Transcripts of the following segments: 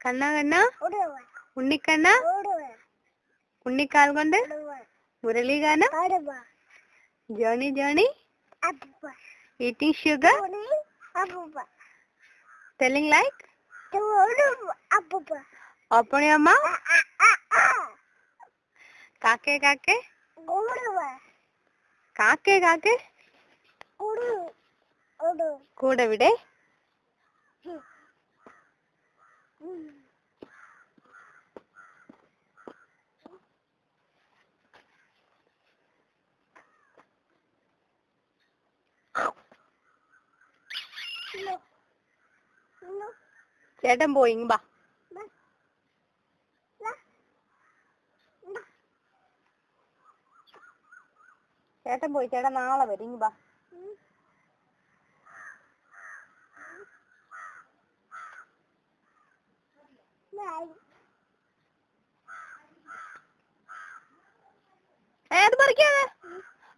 കണ്ണ കണ്ണ ഉണ്ണിക്കണ്ണ ഉണ്ണിക്കാൽ കൊണ്ട് മുരളീഗാനം Johnny Johnny eating sugar telling like open your mouth kake kake kake kake kuda vide ചേട്ടൻ പോയി ബാ ചേട്ടൻ പോയി ചേട്ടൻ നാളെ വരും ബാ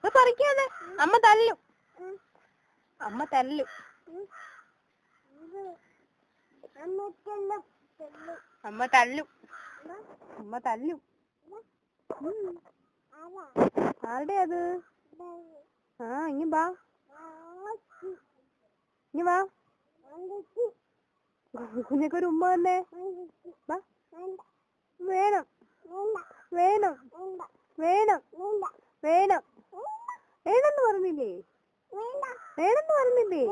അത് പറിക്കാതെ അമ്മ തല്ലും അമ്മ തല്ലും അമ്മ തല്ലും അമ്മ തല്ലും ആരുടെ അത് ഇങ്ങ വാ ഇങ്ങ വാ കുഞ്ഞൊക്കൊരു ഉമ്മ തന്നെ വേണം വേണം വേണം വേണം വേണമെന്ന് പറഞ്ഞില്ലേ വേണമെന്ന് പറഞ്ഞില്ലേ